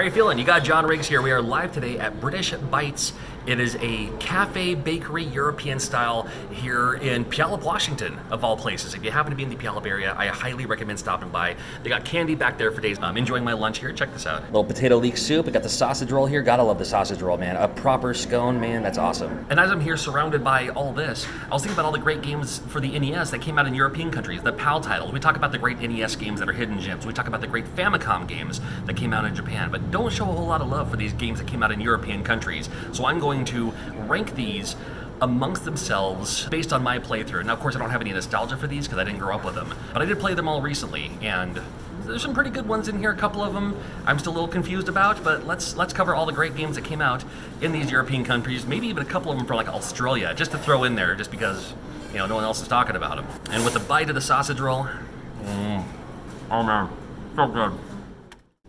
you feeling? You got John Riggs here. We are live today at British Bites. It is a cafe, bakery, European style here in Puyallup, Washington, of all places. If you happen to be in the Puyallup area, I highly recommend stopping by. They got candy back there for days. I'm enjoying my lunch here. Check this out. Little potato leek soup. We got the sausage roll here. Gotta love the sausage roll, man. A proper scone, man. That's awesome. And as I'm here surrounded by all this, I was thinking about all the great games for the NES that came out in European countries, the PAL titles. We talk about the great NES games that are hidden gems. We talk about the great Famicom games that came out in Japan, but don't show a whole lot of love for these games that came out in European countries. So I'm going to rank these amongst themselves based on my playthrough. Now, of course, I don't have any nostalgia for these because I didn't grow up with them, but I did play them all recently, and there's some pretty good ones in here. A couple of them I'm still a little confused about, but let's cover all the great games that came out in these European countries, maybe even a couple of them from like Australia, just to throw in there, just because, you know, no one else is talking about them. And with a bite of the sausage roll, oh man, so good.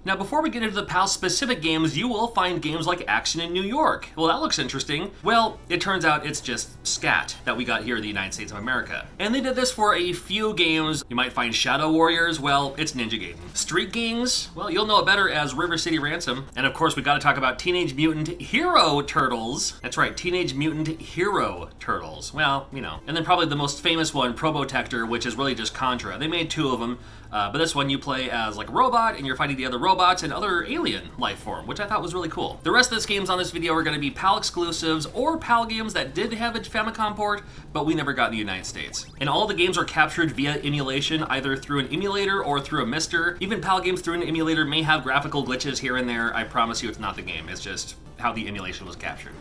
Now, before we get into the PAL specific games, you will find games like Action in New York. Well, that looks interesting. Well, it turns out it's just scat that we got here in the United States of America. And they did this for a few games. You might find Shadow Warriors, well, it's Ninja Gaiden. Street Gangs, well, you'll know it better as River City Ransom. And of course, we gotta talk about Teenage Mutant Hero Turtles. That's right, Teenage Mutant Hero Turtles. Well, you know. And then probably the most famous one, Probotector, which is really just Contra. They made two of them. But this one you play as like a robot and you're fighting the other robots and other alien life form, which I thought was really cool. The rest of the games on this video are going to be PAL exclusives or PAL games that did have a Famicom port, but we never got in the United States. And all the games are captured via emulation, either through an emulator or through a mister. Even PAL games through an emulator may have graphical glitches here and there. I promise you it's not the game, it's just how the emulation was captured.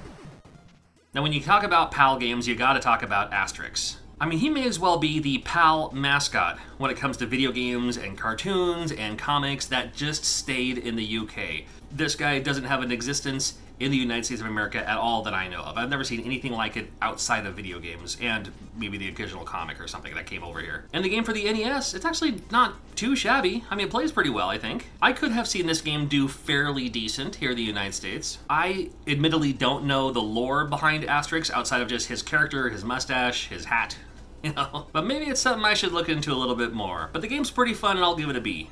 Now when you talk about PAL games, you gotta talk about Asterix. I mean, he may as well be the PAL mascot when it comes to video games and cartoons and comics that just stayed in the UK. This guy doesn't have an existence in the United States of America at all that I know of. I've never seen anything like it outside of video games and maybe the occasional comic or something that came over here. And the game for the NES, it's actually not too shabby. I mean, it plays pretty well, I think. I could have seen this game do fairly decent here in the United States. I admittedly don't know the lore behind Asterix outside of just his character, his mustache, his hat, you know. But maybe it's something I should look into a little bit more. But the game's pretty fun and I'll give it a B.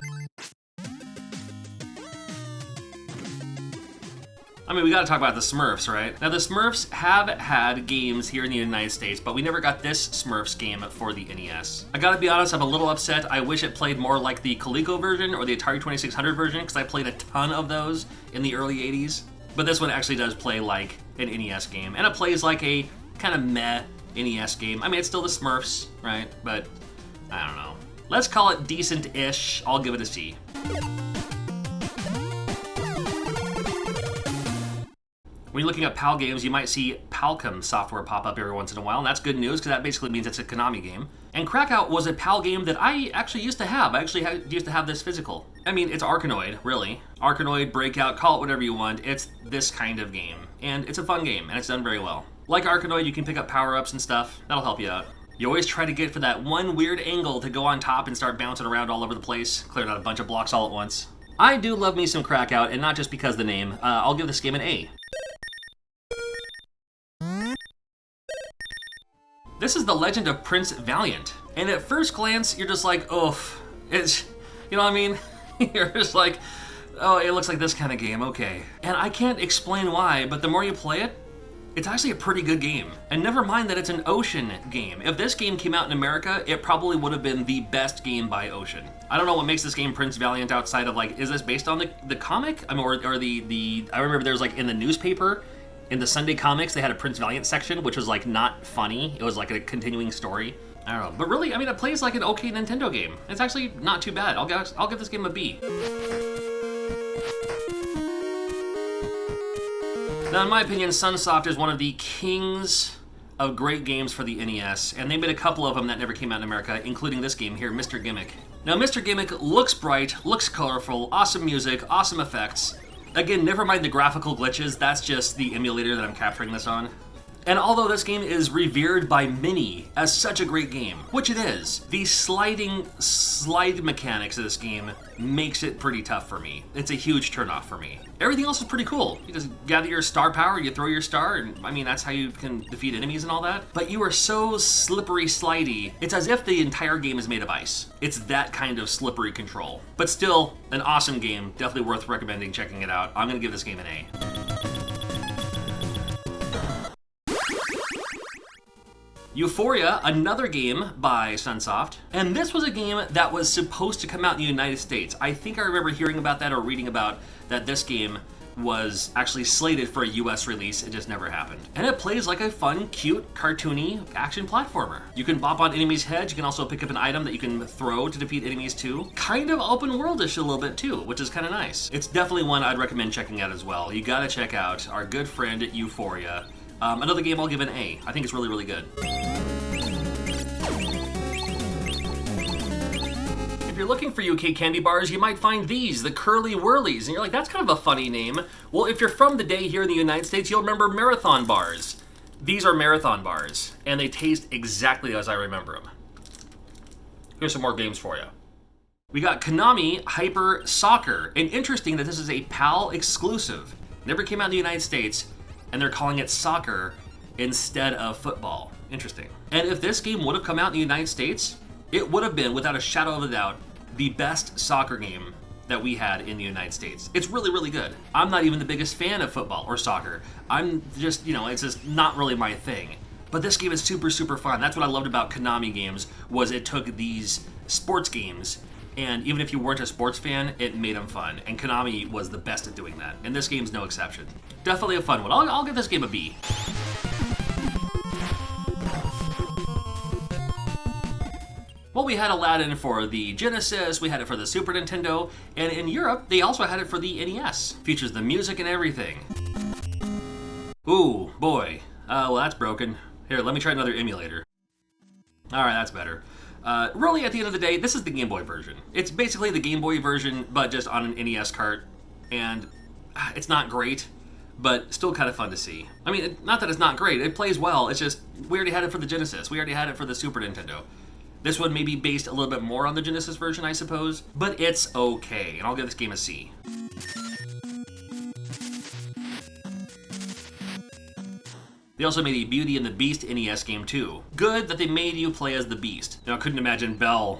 I mean, we gotta talk about the Smurfs, right? Now, the Smurfs have had games here in the United States, but we never got this Smurfs game for the NES. I gotta be honest, I'm a little upset. I wish it played more like the Coleco version or the Atari 2600 version, because I played a ton of those in the early 80s. But this one actually does play like an NES game, and it plays like a kind of meh NES game. I mean, it's still the Smurfs, right? But, I don't know. Let's call it decent-ish. I'll give it a C. When you're looking at PAL games, you might see Palcom software pop up every once in a while, and that's good news because that basically means it's a Konami game. And Krakow was a PAL game that I actually used to have. I actually used to have this physical. I mean, it's Arkanoid, really. Arkanoid, Breakout, call it whatever you want. It's this kind of game. And it's a fun game, and it's done very well. Like Arkanoid, you can pick up power-ups and stuff. That'll help you out. You always try to get for that one weird angle to go on top and start bouncing around all over the place, clearing out a bunch of blocks all at once. I do love me some Krakow, and not just because of the name. I'll give this game an A. This is The Legend of Prince Valiant. And at first glance, you're just like, oof. It's, you know what I mean? You're just like, oh, it looks like this kind of game, okay. And I can't explain why, but the more you play it, it's actually a pretty good game. And never mind that it's an Ocean game. If this game came out in America, it probably would have been the best game by Ocean. I don't know what makes this game Prince Valiant outside of like, is this based on the comic? I mean, or the I remember there was like in the newspaper, in the Sunday comics, they had a Prince Valiant section, which was like not funny. It was like a continuing story. I don't know, but really, I mean, it plays like an okay Nintendo game. It's actually not too bad. I'll give this game a B. Now, in my opinion, Sunsoft is one of the kings of great games for the NES, and they made a couple of them that never came out in America, including this game here, Mr. Gimmick. Now, Mr. Gimmick looks bright, looks colorful, awesome music, awesome effects. Again, never mind the graphical glitches, that's just the emulator that I'm capturing this on. And although this game is revered by many as such a great game, which it is, the slide mechanics of this game makes it pretty tough for me. It's a huge turnoff for me. Everything else is pretty cool. You just gather your star power, you throw your star, and I mean, that's how you can defeat enemies and all that. But you are so slippery slidey, it's as if the entire game is made of ice. It's that kind of slippery control. But still, an awesome game, definitely worth recommending checking it out. I'm gonna give this game an A. Euphoria, another game by Sunsoft, and this was a game that was supposed to come out in the United States. I think I remember hearing about that or reading about that this game was actually slated for a US release. It just never happened. And it plays like a fun, cute, cartoony action platformer. You can bop on enemies' heads. You can also pick up an item that you can throw to defeat enemies too. Kind of open worldish a little bit too, which is kind of nice. It's definitely one I'd recommend checking out as well. You gotta check out our good friend Euphoria. Another game I'll give an A. I think it's really, really good. If you're looking for UK candy bars, you might find these, the Curly Whirlies, and you're like, that's kind of a funny name. Well, if you're from the day here in the United States, you'll remember Marathon bars. These are Marathon bars, and they taste exactly as I remember them. Here's some more games for you. We got Konami Hyper Soccer, and interesting that this is a PAL exclusive. Never came out in the United States, and they're calling it soccer instead of football. Interesting. And if this game would have come out in the United States, it would have been, without a shadow of a doubt, the best soccer game that we had in the United States. It's really, really good. I'm not even the biggest fan of football or soccer. I'm just, it's just not really my thing. But this game is super, super fun. That's what I loved about Konami games, was it took these sports games, and even if you weren't a sports fan, it made them fun. And Konami was the best at doing that. And this game's no exception. Definitely a fun one. I'll give this game a B. Well, we had Aladdin for the Genesis, we had it for the Super Nintendo, and in Europe, they also had it for the NES. Features the music and everything. Ooh, boy. Well, that's broken. Here, let me try another emulator. Alright, that's better. Really, at the end of the day, this is the Game Boy version. It's basically the Game Boy version, but just on an NES cart, and it's not great, but still kind of fun to see. I mean, not that it's not great, it plays well, it's just, we already had it for the Genesis, we already had it for the Super Nintendo. This one may be based a little bit more on the Genesis version, I suppose, but it's okay, and I'll give this game a C. They also made a Beauty and the Beast NES game too. Good that they made you play as the Beast. I couldn't imagine Belle,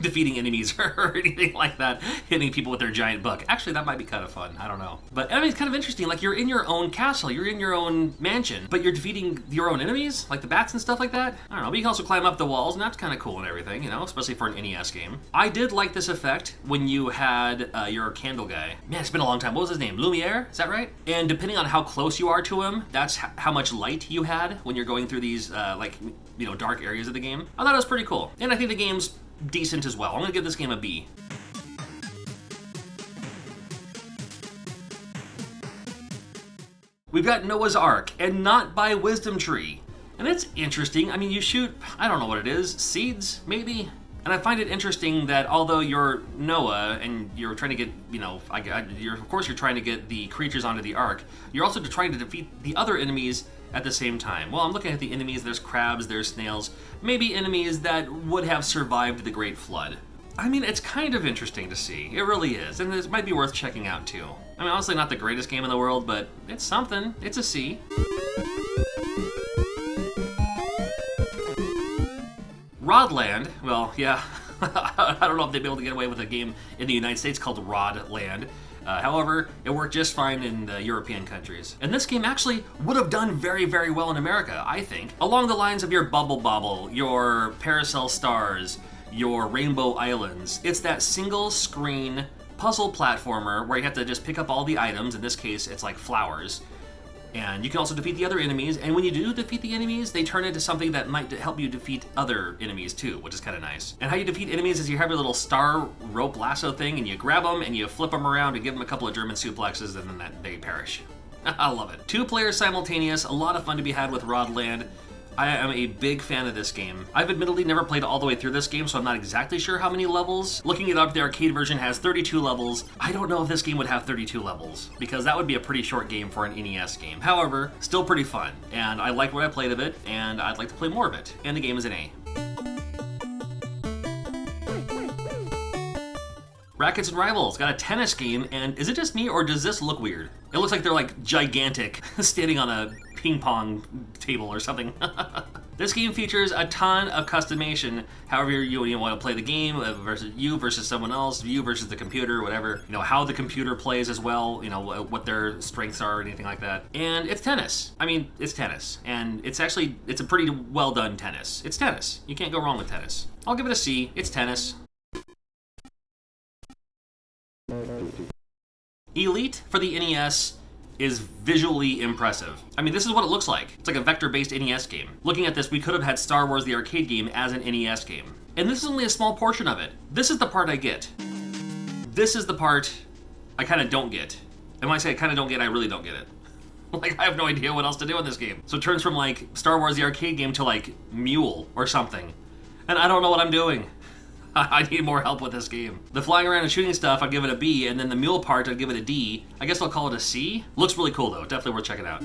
defeating enemies or anything like that, hitting people with their giant book. Actually, that might be kind of fun. I don't know. But I mean, it's kind of interesting. Like, you're in your own castle, you're in your own mansion, but you're defeating your own enemies, like the bats and stuff like that. I don't know. But you can also climb up the walls, and that's kind of cool and everything, especially for an NES game. I did like this effect when you had your candle guy. Man, it's been a long time. What was his name? Lumiere? Is that right? And depending on how close you are to him, that's how much light you had when you're going through these dark areas of the game. I thought it was pretty cool, and I think the game's decent as well. I'm gonna give this game a B. We've got Noah's Ark, and not by Wisdom Tree, and it's interesting. I mean, you shoot, I don't know what it is, seeds maybe. And I find it interesting that although you're Noah and you're trying to get, of course you're trying to get the creatures onto the ark, you're also trying to defeat the other enemies at the same time. Well, I'm looking at the enemies, there's crabs, there's snails, maybe enemies that would have survived the Great Flood. I mean, it's kind of interesting to see. It really is, and it might be worth checking out too. I mean, honestly, not the greatest game in the world, but it's something. It's a C. Rodland, well, yeah, I don't know if they'd be able to get away with a game in the United States called Rodland. However, it worked just fine in the European countries. And this game actually would have done very, very well in America, I think. Along the lines of your Bubble Bobble, your Paracel Stars, your Rainbow Islands. It's that single screen puzzle platformer where you have to just pick up all the items. In this case, it's like flowers. And you can also defeat the other enemies, and when you do defeat the enemies, they turn into something that might help you defeat other enemies too, which is kind of nice. And how you defeat enemies is you have your little star rope lasso thing, and you grab them, and you flip them around and give them a couple of German suplexes, and then they perish. I love it. 2 players simultaneous, a lot of fun to be had with Rodland. I am a big fan of this game. I've admittedly never played all the way through this game, so I'm not exactly sure how many levels. Looking it up, the arcade version has 32 levels. I don't know if this game would have 32 levels, because that would be a pretty short game for an NES game. However, still pretty fun, and I like what I played of it, and I'd like to play more of it. And the game is an A. Rackets and Rivals got a tennis game, and is it just me, or does this look weird? It looks like they're like gigantic, standing on a ping pong table or something. This game features a ton of customization. However you want to play the game, versus someone else, you versus the computer, whatever. You know, how the computer plays as well, you know, what their strengths are, anything like that. And it's tennis. I mean, it's tennis. And it's a pretty well done tennis. It's tennis. You can't go wrong with tennis. I'll give it a C. It's tennis. Elite for the NES is visually impressive. I mean, this is what it looks like. It's like a vector-based NES game. Looking at this, we could have had Star Wars the arcade game as an NES game. And this is only a small portion of it. This is the part I get. This is the part I kind of don't get. And when I say I kind of don't get, I really don't get it. Like, I have no idea what else to do in this game. So it turns from like Star Wars the arcade game to like Mule or something. And I don't know what I'm doing. I need more help with this game. The flying around and shooting stuff, I'd give it a B, and then the mule part, I'd give it a D. I guess I'll call it a C. Looks really cool though, definitely worth checking out.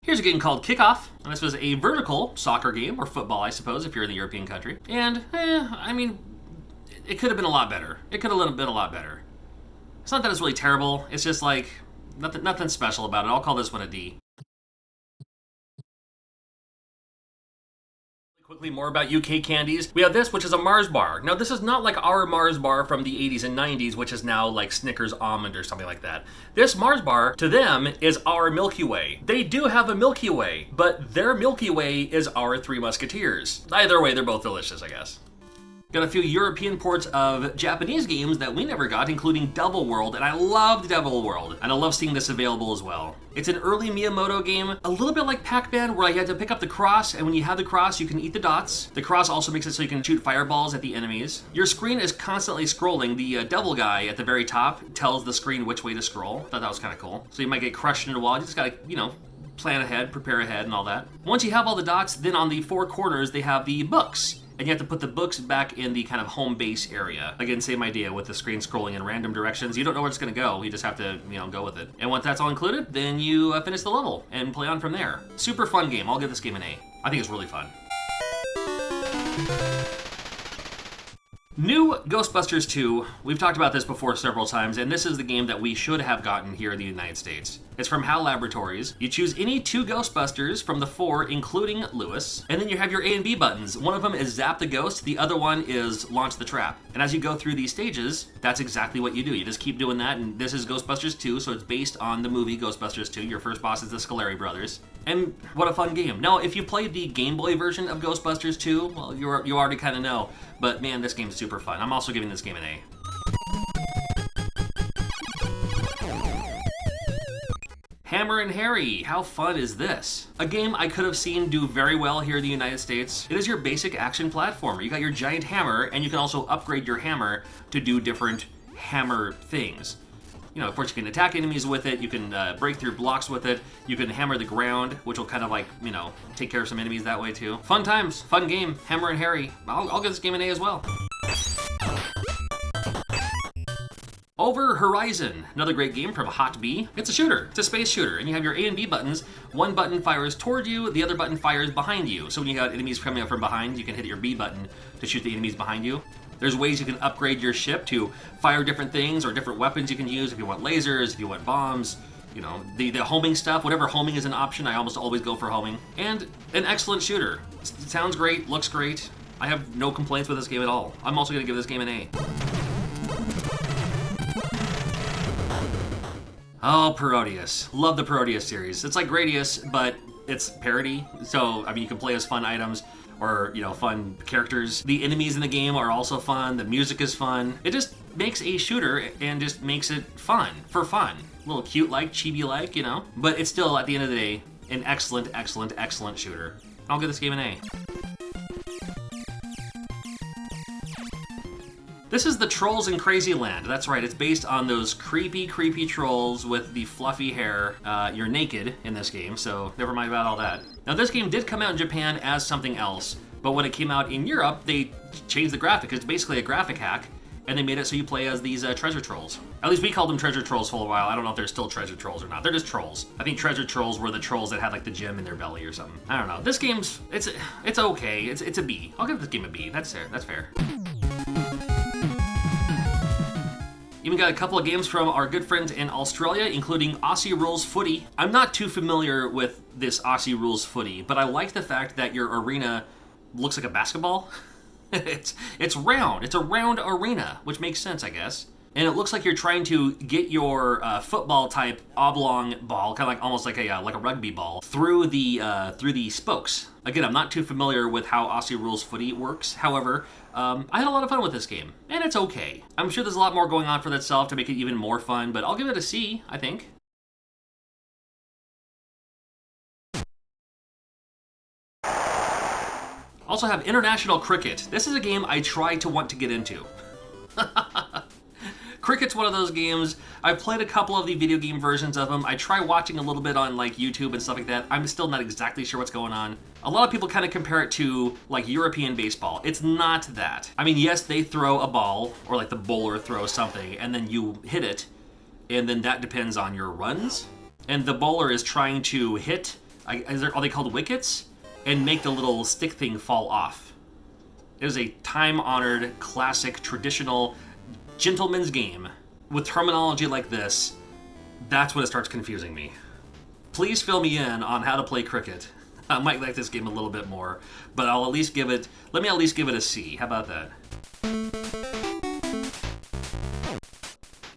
Here's a game called Kickoff, and this was a vertical soccer game, or football I suppose, if you're in the European country. And, I mean, it could have been a lot better. It could have been a lot better. It's not that it's really terrible, it's just like, nothing special about it. I'll call this one a D. Quickly, more about UK candies. We have this, which is a Mars bar. Now, this is not like our Mars bar from the 80s and 90s, which is now like Snickers Almond or something like that. This Mars bar, to them, is our Milky Way. They do have a Milky Way, but their Milky Way is our Three Musketeers. Either way, they're both delicious, I guess. Got a few European ports of Japanese games that we never got, including Devil World, and I loved Devil World, and I love seeing this available as well. It's an early Miyamoto game, a little bit like Pac-Man, where you had to pick up the cross, and when you have the cross, you can eat the dots. The cross also makes it so you can shoot fireballs at the enemies. Your screen is constantly scrolling. The devil guy at the very top tells the screen which way to scroll. I thought that was kind of cool. So you might get crushed into a wall, you just gotta, you know, plan ahead, prepare ahead, and all that. Once you have all the dots, then on the four corners, they have the books. And you have to put the books back in the kind of home base area. Again, same idea with the screen scrolling in random directions. You don't know where it's gonna go. You just have to, you know, go with it. And once that's all included, then you finish the level and play on from there. Super fun game. I'll give this game an A. I think it's really fun. New Ghostbusters 2, we've talked about this before several times, and this is the game that we should have gotten here in the United States. It's from HAL Laboratories. You choose any two Ghostbusters from the four, including Lewis, and then you have your A and B buttons. One of them is Zap the Ghost, the other one is Launch the Trap. And as you go through these stages, that's exactly what you do. You just keep doing that, and this is Ghostbusters 2, so it's based on the movie Ghostbusters 2. Your first boss is the Scoleri brothers. And what a fun game. Now, if you played the Game Boy version of Ghostbusters 2, well, you already kind of know. But man, this game's super fun. I'm also giving this game an A. Hammer and Harry, how fun is this? A game I could have seen do very well here in the United States. It is your basic action platformer. You got your giant hammer, and you can also upgrade your hammer to do different hammer things. You know, of course, you can attack enemies with it, you can break through blocks with it, you can hammer the ground, which will kind of like, you know, take care of some enemies that way too. Fun times, fun game, Hammer and Harry. I'll give this game an A as well. Over Horizon, another great game from Hot B. It's a shooter, it's a space shooter, and you have your A and B buttons. One button fires toward you, the other button fires behind you. So when you got enemies coming up from behind, you can hit your B button to shoot the enemies behind you. There's ways you can upgrade your ship to fire different things or different weapons you can use if you want lasers, if you want bombs, you know, the homing stuff, whatever homing is an option, I almost always go for homing. And an excellent shooter. It sounds great, looks great. I have no complaints with this game at all. I'm also gonna give this game an A. Oh, Parodius. Love the Parodius series. It's like Gradius, but it's parody. So, I mean, you can play as fun items or, you know, fun characters. The enemies in the game are also fun. The music is fun. It just makes a shooter and just makes it fun, for fun. A little cute-like, chibi-like, you know? But it's still, at the end of the day, an excellent, excellent, excellent shooter. I'll give this game an A. This is the Trolls in Crazy Land. That's right, it's based on those creepy, creepy trolls with the fluffy hair. You're naked in this game, so never mind about all that. Now, this game did come out in Japan as something else, but when it came out in Europe, they changed the graphic. It's basically a graphic hack, and they made it so you play as these treasure trolls. At least we called them treasure trolls for a while. I don't know if they're still treasure trolls or not. They're just trolls. I think treasure trolls were the trolls that had like the gem in their belly or something. I don't know. This game's, it's okay. It's a B. I'll give this game a B. That's fair. That's fair. Even got a couple of games from our good friends in Australia, including Aussie Rules Footy. I'm not too familiar with this Aussie Rules Footy, but I like the fact that your arena looks like a basketball. It's round. It's a round arena, which makes sense, I guess. And it looks like you're trying to get your football type oblong ball, kind of like almost like a rugby ball, through the spokes. Again, I'm not too familiar with how Aussie Rules Footy works. However, I had a lot of fun with this game, and it's okay. I'm sure there's a lot more going on for itself to make it even more fun, but I'll give it a C, I think. Also have International Cricket. This is a game I try to want to get into. Cricket's one of those games. I've played a couple of the video game versions of them. I try watching a little bit on like YouTube and stuff like that. I'm still not exactly sure what's going on. A lot of people kind of compare it to like European baseball. It's not that. I mean, yes, they throw a ball, or like the bowler throws something, and then you hit it, and then that depends on your runs. And the bowler is trying to hit, are they called wickets? And make the little stick thing fall off. It is a time-honored, classic, traditional gentleman's game. With terminology like this, that's when it starts confusing me. Please fill me in on how to play cricket. I might like this game a little bit more, but let me at least give it a C. How about that?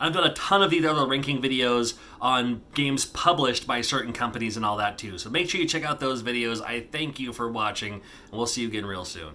I've done a ton of these other ranking videos on games published by certain companies and all that too, so make sure you check out those videos. I thank you for watching, and we'll see you again real soon.